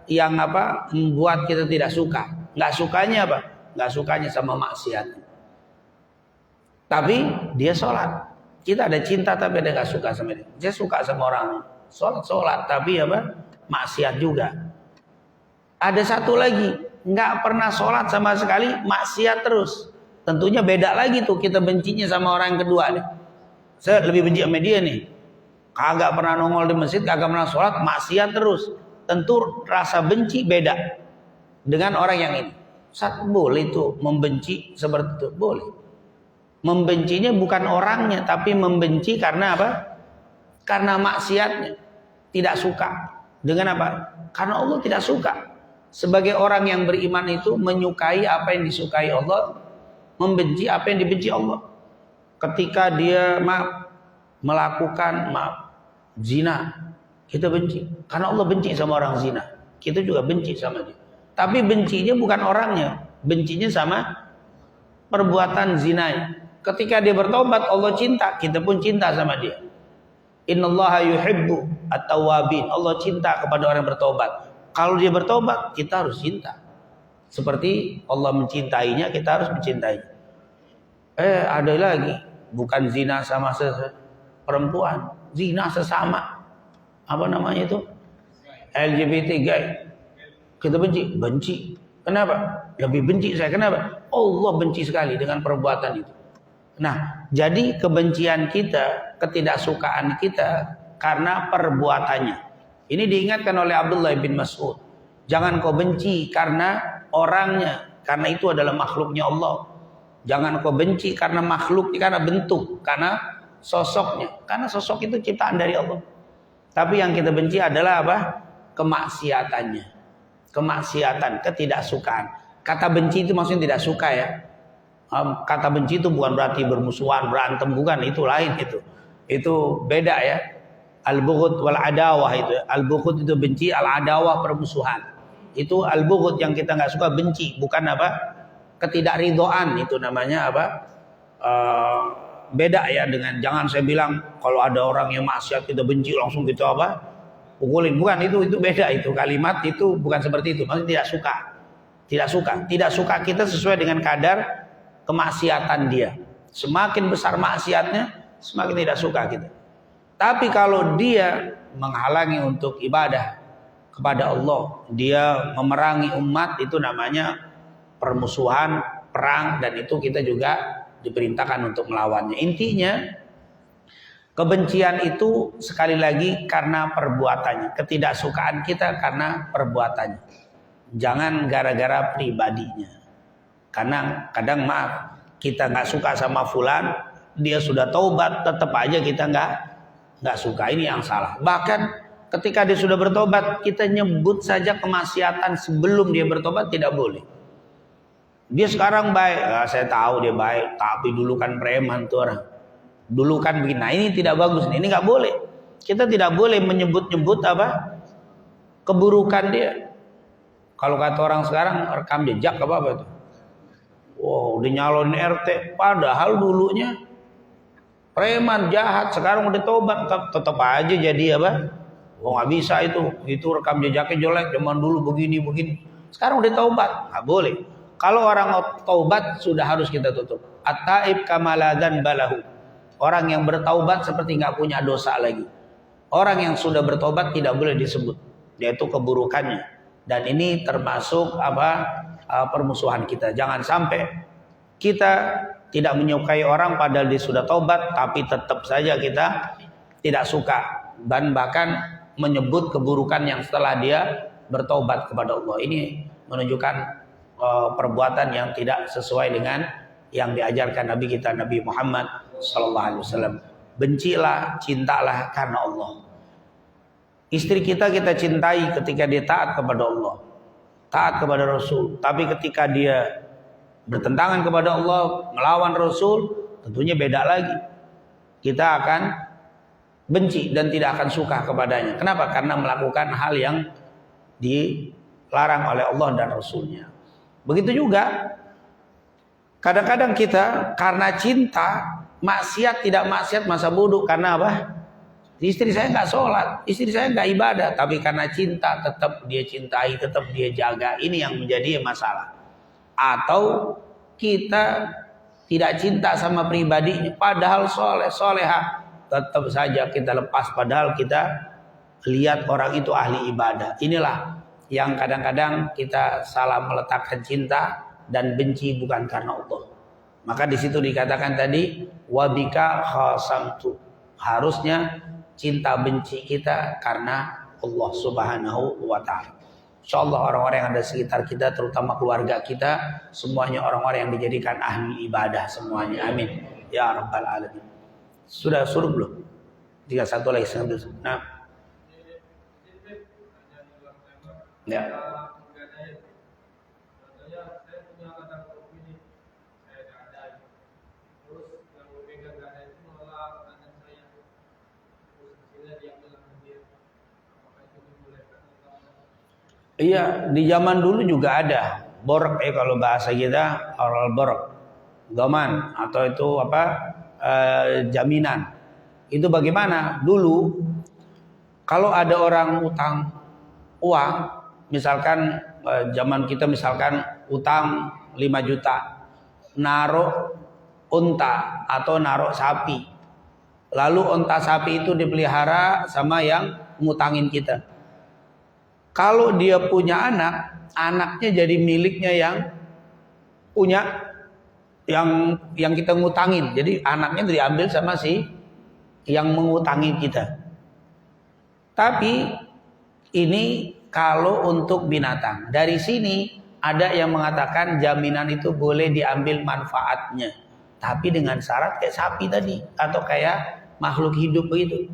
yang membuat kita tidak suka. Nggak sukanya nggak sukanya sama maksiat. Tapi dia sholat. Kita ada cinta tapi ada nggak suka sama dia. Dia suka sama orang sholat tapi maksiat juga. Ada satu lagi, nggak pernah sholat sama sekali, maksiat terus. Tentunya beda lagi tuh kita bencinya sama orang yang kedua nih. Saya lebih benci sama dia nih. Kagak pernah nongol di masjid, kagak pernah sholat, maksiat terus. Tentu rasa benci beda dengan orang yang ini. Boleh tuh membenci seperti itu, boleh. Membencinya bukan orangnya, tapi membenci karena karena maksiatnya. Tidak suka. Dengan karena Allah tidak suka. Sebagai orang yang beriman itu menyukai apa yang disukai Allah, membenci apa yang dibenci Allah. Ketika dia melakukan zina, kita benci. Karena Allah benci sama orang zina. Kita juga benci sama dia. Tapi bencinya bukan orangnya, bencinya sama perbuatan zinanya. Ketika dia bertobat, Allah cinta, kita pun cinta sama dia. Innallaha yuhibbu at-tawwabin. Allah cinta kepada orang yang bertobat. Kalau dia bertobat, kita harus cinta. Seperti Allah mencintainya, kita harus mencintainya. Ada lagi, bukan zina sama perempuan, zina sesama. Apa namanya itu? LGBT gay. Kita benci. Kenapa? Lebih benci saya. Kenapa? Allah benci sekali dengan perbuatan itu. Nah, jadi kebencian kita, ketidaksukaan kita karena perbuatannya. Ini diingatkan oleh Abdullah bin Mas'ud. Jangan kau benci karena orangnya, karena itu adalah makhluknya Allah. Jangan kau benci karena makhluk, karena bentuk, karena sosoknya. Karena sosok itu ciptaan dari Allah. Tapi yang kita benci adalah kemaksiatannya. Kemaksiatan, ketidaksukaan. Kata benci itu maksudnya tidak suka ya. Kata benci itu bukan berarti bermusuhan, berantem, bukan, itu lain itu. Itu beda ya. Al-bughd wal adawah itu. Al-bughd itu benci, al-adawah permusuhan. Itu al-bughd yang kita nggak suka, benci, bukan ketidakridhaan, itu namanya beda ya dengan jangan saya bilang kalau ada orang yang maksiat kita benci langsung gitu pukulin, bukan, itu beda, itu kalimat itu bukan seperti itu. Maksudnya tidak suka kita sesuai dengan kadar kemaksiatan dia. Semakin besar maksiatnya, semakin tidak suka kita. Tapi kalau dia menghalangi untuk ibadah, kepada Allah. Dia memerangi umat, itu namanya permusuhan, perang, dan itu kita juga diperintahkan untuk melawannya. Intinya kebencian itu sekali lagi karena perbuatannya, ketidaksukaan kita karena perbuatannya. Jangan gara-gara pribadinya. Karena kadang maaf, kita nggak suka sama fulan, dia sudah taubat, tetap aja kita nggak suka. Ini yang salah. Bahkan ketika dia sudah bertobat, kita nyebut saja kemaksiatan sebelum dia bertobat tidak boleh. Dia sekarang baik, saya tahu dia baik, tapi dulu kan preman tuh orang. Dulu kan begini. Nah, ini tidak bagus. Ini nggak boleh. Kita tidak boleh menyebut-nyebut apa keburukan dia. Kalau kata orang sekarang rekam jejak apa itu? Wow, udah nyalonin RT. Padahal dulunya preman jahat, sekarang udah tobat, tetap aja jadi apa? Oh, nggak bisa itu rekam jejaknya jelek, zaman dulu begini. Sekarang udah taubat, nggak boleh. Kalau orang taubat sudah harus kita tutup. At-taib kamaladan balahu. Orang yang bertaubat seperti nggak punya dosa lagi. Orang yang sudah bertobat tidak boleh disebut, yaitu keburukannya. Dan ini termasuk permusuhan kita. Jangan sampai kita tidak menyukai orang padahal dia sudah taubat, tapi tetap saja kita tidak suka dan bahkan menyebut keburukan yang setelah dia bertaubat kepada Allah. Ini menunjukkan perbuatan yang tidak sesuai dengan yang diajarkan Nabi kita, Nabi Muhammad SAW. Bencilah, cintalah karena Allah. Istri kita cintai ketika dia taat kepada Allah, taat kepada Rasul. Tapi ketika dia bertentangan kepada Allah, melawan Rasul, tentunya beda lagi. Kita akan benci dan tidak akan suka kepadanya. Kenapa? Karena melakukan hal yang dilarang oleh Allah dan Rasulnya. Begitu juga kadang-kadang kita karena cinta maksiat, tidak maksiat masa bodoh. Karena apa? Istri saya nggak sholat, istri saya nggak ibadah, tapi karena cinta tetap dia cintai, tetap dia jaga. Ini yang menjadi masalah. Atau kita tidak cinta sama pribadinya, padahal soleh, soleha, tetap saja kita lepas. Padahal kita lihat orang itu ahli ibadah. Inilah yang kadang-kadang kita salah meletakkan cinta dan benci bukan karena Allah. Maka di situ dikatakan tadi wabika khasamtu. Harusnya cinta benci kita karena Allah Subhanahu wa taala. Insyaallah orang-orang yang ada sekitar kita, terutama keluarga kita, semuanya orang-orang yang dijadikan ahli ibadah semuanya. Amin ya rabbal alamin. Sudah suruh belum? 31 lagi sambil. Nah. Ya. Iya, di zaman dulu juga ada borok, kalau bahasa kita oral borok, doman atau itu jaminan. Itu bagaimana? Dulu kalau ada orang utang uang, misalkan zaman kita misalkan utang 5 juta, naruh unta atau naruh sapi, lalu unta sapi itu dipelihara sama yang ngutangin kita. Kalau dia punya anak, anaknya jadi miliknya yang punya yang kita ngutangin. Jadi anaknya diambil sama si yang mengutangi kita. Tapi ini kalau untuk binatang. Dari sini ada yang mengatakan jaminan itu boleh diambil manfaatnya, tapi dengan syarat kayak sapi tadi atau kayak makhluk hidup begitu.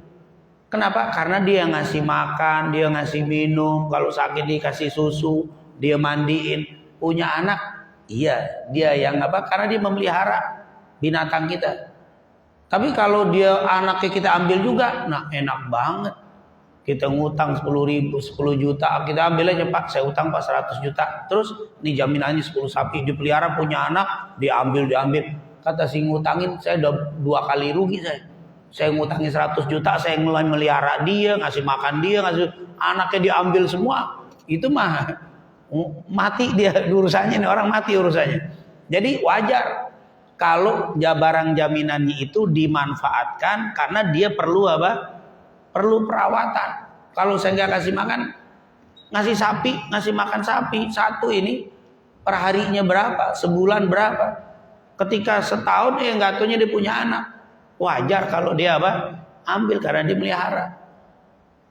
Kenapa? Karena dia ngasih makan, dia ngasih minum, kalau sakit dikasih susu, dia mandiin. Punya anak, iya, dia yang Karena dia memelihara binatang kita. Tapi kalau dia anaknya kita ambil juga, nah enak banget. Kita ngutang 10 juta, kita ambil aja Pak, saya utang Pak 100 juta. Terus ini jaminannya 10 sapi dipelihara, punya anak, diambil. Kata si ngutangin, saya udah 2 kali rugi saya. Saya ngutangi 100 juta, saya mulai melihara dia, ngasih makan dia, anaknya diambil semua. Itu mah mati dia urusannya, nih orang mati urusannya. Jadi wajar kalau barang jaminannya itu dimanfaatkan karena dia perlu Perlu perawatan. Kalau saya nggak kasih makan, ngasih sapi, ngasih makan sapi satu ini perharinya berapa, sebulan berapa. Ketika setahun nggak taunya dia punya anak, wajar kalau dia apa? Ambil karena dia melihara.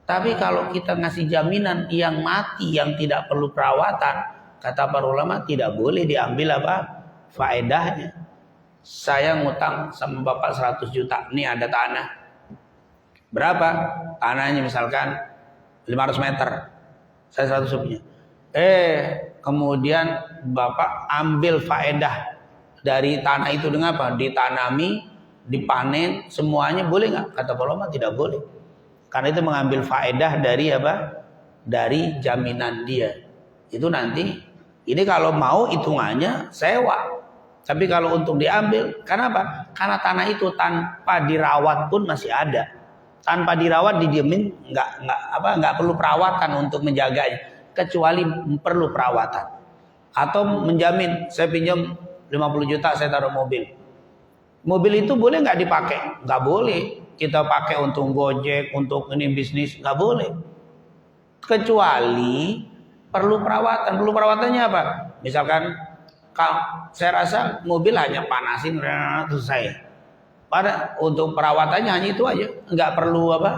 Tapi kalau kita ngasih jaminan yang mati, yang tidak perlu perawatan, kata para ulama tidak boleh diambil apa? Faedahnya. Saya ngutang sama bapak 100 juta, ini ada tanah. Berapa? Tanahnya misalkan 500 meter. Saya 100 punya. Kemudian bapak ambil faedah dari tanah itu dengan apa? Ditanami, dipanen, semuanya boleh nggak? Kata para ulama tidak boleh. Karena itu mengambil faedah dari apa? Dari jaminan dia. Itu nanti, ini kalau mau hitungannya sewa. Tapi kalau untuk diambil, kenapa? Karena tanah itu tanpa dirawat pun masih ada. Tanpa dirawat didiemin, nggak perlu perawatan untuk menjaganya. Kecuali perlu perawatan. Atau menjamin, saya pinjam 50 juta, saya taruh mobil. Mobil itu boleh nggak dipakai? Nggak boleh. Kita pakai untuk Gojek, untuk ini bisnis, nggak boleh. Kecuali perlu perawatan. Perlu perawatannya apa? Misalkan, saya rasa mobil hanya panasin, selesai. Pada untuk perawatannya hanya itu aja, nggak perlu apa.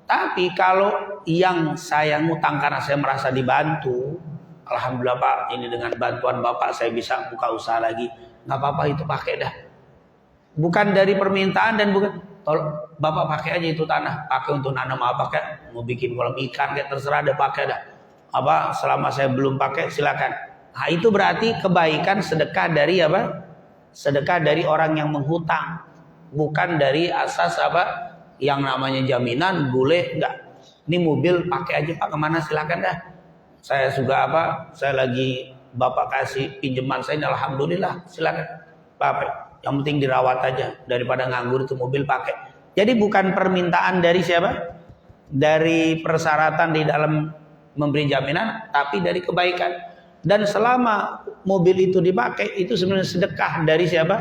Tapi kalau yang saya ngutang karena saya merasa dibantu, alhamdulillah Pak, ini dengan bantuan Bapak saya bisa buka usaha lagi, nggak apa-apa itu pakai dah. Bukan dari permintaan dan bukan, tolong Bapak pakai aja itu tanah, pakai untuk nanam apa kayak, mau bikin kolam ikan kayak terserah deh pakai dah. Apa selama saya belum pakai silakan. Nah, itu berarti kebaikan sedekah dari apa? Sedekah dari orang yang menghutang, bukan dari asas apa? Yang namanya jaminan boleh enggak? Ini mobil pakai aja Pak, kemana silakan dah. Saya juga apa? Saya lagi Bapak kasih pinjaman saya, alhamdulillah silakan Bapak. Yang penting dirawat aja, daripada nganggur itu mobil pakai. Jadi bukan permintaan dari siapa? Dari persyaratan di dalam memberi jaminan, tapi dari kebaikan. Dan selama mobil itu dipakai, itu sebenarnya sedekah dari siapa?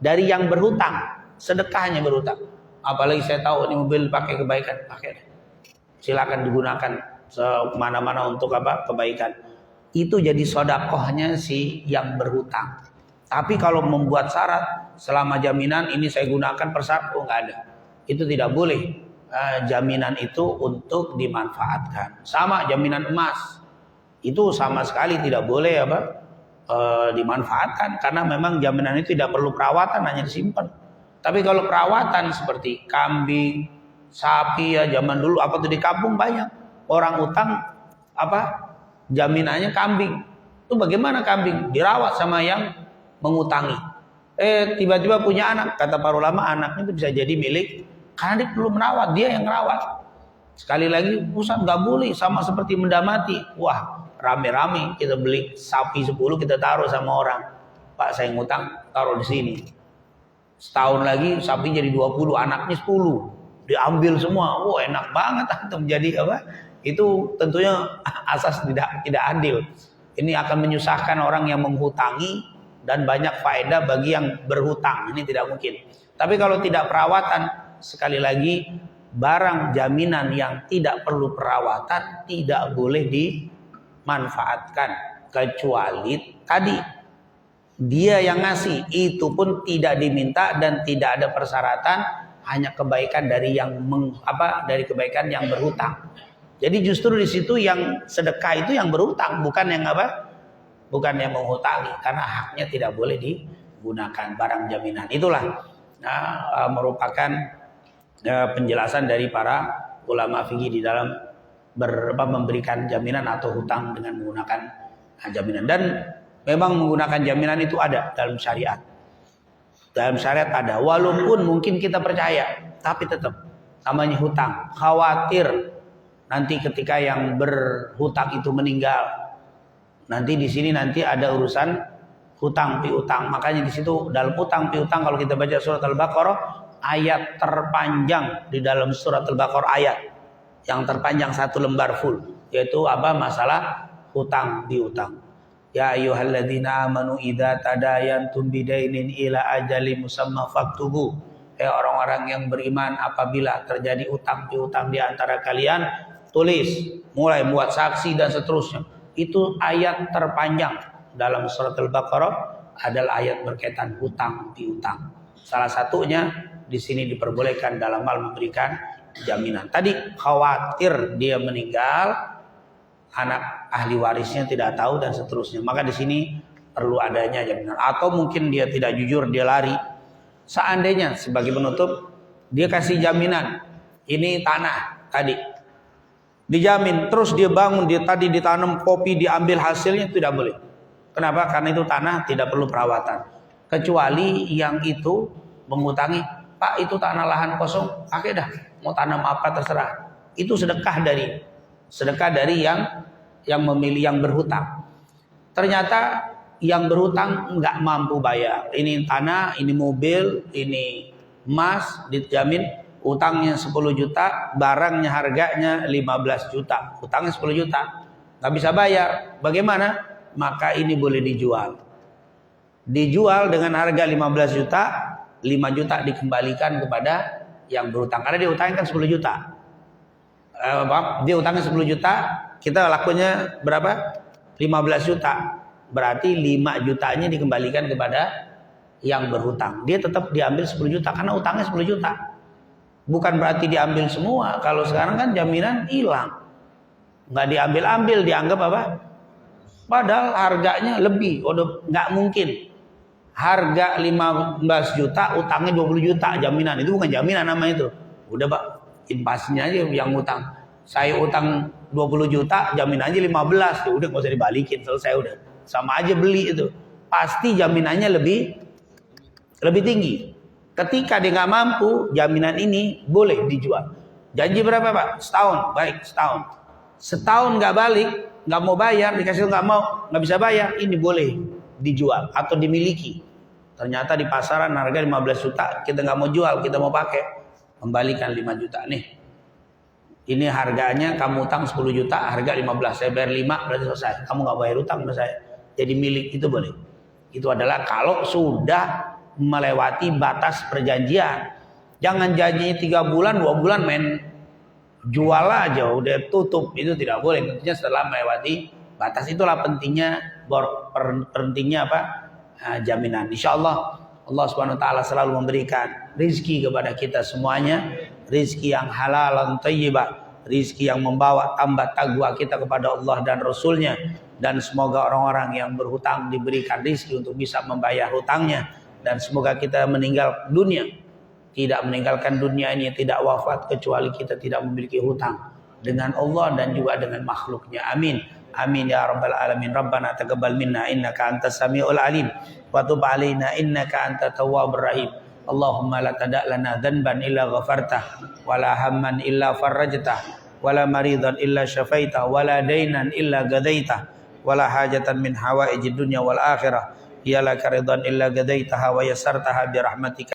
Dari yang berhutang. Sedekahnya berhutang. Apalagi saya tahu ini mobil pakai kebaikan, pakai. Silakan digunakan kemana-mana untuk apa? Kebaikan. Itu jadi sodakohnya si yang berhutang. Tapi kalau membuat syarat selama jaminan ini saya gunakan persyarat, nggak ada. Itu tidak boleh. Jaminan itu untuk dimanfaatkan. Sama jaminan emas. Itu sama sekali tidak boleh apa? Dimanfaatkan karena memang jaminan itu tidak perlu perawatan, hanya disimpan. Tapi kalau perawatan seperti kambing, sapi ya zaman dulu apa tuh di kampung banyak orang utang apa? Jaminannya kambing. Itu bagaimana kambing? Dirawat sama yang mengutangi. Tiba-tiba punya anak, kata para ulama anaknya itu bisa jadi milik karena dia perlu merawat, dia yang merawat. Sekali lagi pusat nggak boleh, sama seperti mendamati. Wah, rame-rame kita beli sapi 10 kita taruh sama orang. Pak saya ngutang, taruh di sini. Setahun lagi sapi jadi 20, anaknya 10. Diambil semua. Wah, enak banget antum jadi apa? Itu tentunya asas tidak adil. Ini akan menyusahkan orang yang menghutangi dan banyak faedah bagi yang berhutang. Ini tidak mungkin. Tapi kalau tidak perawatan, sekali lagi barang jaminan yang tidak perlu perawatan tidak boleh dimanfaatkan kecuali tadi dia yang ngasih, itu pun tidak diminta dan tidak ada persyaratan, hanya kebaikan dari yang dari kebaikan yang berhutang. Jadi justru di situ yang sedekah itu yang berhutang, bukan yang apa? Bukan yang menghutangi, karena haknya tidak boleh digunakan barang jaminan. Itulah merupakan penjelasan dari para ulama fikih di dalam memberikan jaminan atau hutang dengan menggunakan jaminan. Dan memang menggunakan jaminan itu ada dalam syariat. Dalam syariat ada, walaupun mungkin kita percaya, tapi tetap namanya hutang. Khawatir nanti ketika yang berhutang itu meninggal, nanti di sini nanti ada urusan hutang piutang. Makanya di situ dalam hutang piutang kalau kita baca surat Al-Baqarah, ayat terpanjang di dalam surat Al-Baqarah, ayat yang terpanjang satu lembar full, yaitu apa? Masalah hutang piutang. Ya ayyuhalladzina amanu idza tadayantum bidainin ila ajalin musamma faktubu. Orang-orang yang beriman, apabila terjadi utang piutang di antara kalian, tulis, mulai buat saksi dan seterusnya. Itu ayat terpanjang dalam surat Al-Baqarah adalah ayat berkaitan hutang piutang. Salah satunya di sini diperbolehkan dalam hal memberikan jaminan. Tadi khawatir dia meninggal, anak ahli warisnya tidak tahu dan seterusnya. Maka di sini perlu adanya jaminan. Atau mungkin dia tidak jujur, dia lari. Seandainya sebagai penutup dia kasih jaminan, ini tanah tadi dijamin, terus dia bangun, dia tadi ditanam kopi, diambil hasilnya, tidak boleh. Kenapa? Karena itu tanah tidak perlu perawatan. Kecuali yang itu mengutangi, Pak itu tanah lahan kosong, pakai dah, mau tanam apa terserah. Itu sedekah dari yang memilih, yang berhutang. Ternyata yang berhutang nggak mampu bayar. Ini tanah, ini mobil, ini emas, dijamin utangnya 10 juta, barangnya harganya 15 juta. Utangnya 10 juta, nggak bisa bayar. Bagaimana? Maka ini boleh dijual. Dijual dengan harga 15 juta, 5 juta dikembalikan kepada yang berhutang. Karena dia utangnya kan 10 juta. Dia utangnya 10 juta, kita lakunya berapa? 15 juta. Berarti 5 jutanya dikembalikan kepada yang berhutang. Dia tetap diambil 10 juta karena utangnya 10 juta. Bukan berarti diambil semua. Kalau sekarang kan jaminan hilang. Nggak diambil-ambil, dianggap apa? Padahal harganya lebih. Udah nggak mungkin. Harga 15 juta, utangnya 20 juta jaminan. Itu bukan jaminan namanya itu. Udah Pak, impasnya aja yang utang. Saya utang 20 juta, jaminannya 15. Ya udah nggak usah dibalikin, selesai udah. Sama aja beli itu. Pasti jaminannya lebih tinggi. Ketika dia nggak mampu, jaminan ini boleh dijual. Janji berapa Pak? Setahun. Baik, setahun. Setahun nggak balik, nggak mau bayar, dikasih nggak bisa bayar, ini boleh dijual atau dimiliki. Ternyata di pasaran harga 15 juta, kita nggak mau jual, kita mau pakai, kembalikan 5 juta nih. Ini harganya kamu utang 10 juta, harga 15, saya bayar 5, berarti selesai. Kamu nggak bayar utang sama saya. Jadi milik, itu boleh. Itu adalah kalau sudah melewati batas perjanjian. Jangan janji 3 bulan, 2 bulan main jual aja, udah tutup. Itu tidak boleh. Tentunya setelah melewati batas. Itulah pentingnya jaminan. Insyaallah Allah Subhanahu wa taala selalu memberikan rizki kepada kita semuanya, rizki yang halal dan thayyibah, rizki yang membawa tambah takwa kita kepada Allah dan Rasulnya. Dan semoga orang-orang yang berhutang diberikan rizki untuk bisa membayar hutangnya. Dan semoga kita meninggal dunia, tidak meninggalkan dunia ini, tidak wafat kecuali kita tidak memiliki hutang dengan Allah dan juga dengan makhluknya. Amin. Amin ya rabbal alamin. Rabbana taqabbal minna innaka antas samiul alim wa tub alaina innaka antat tawwabur rahim. Allahumma la tada' lana dhanban illa ghafartah wa la hamman illa farajtah wa la maridan illa syafaitah wa la dainan illa qadaitah wa la hajatan min hawaijid dunya wal akhirah ya la karidan illa qadaitaha wa yassartaha bi rahmatika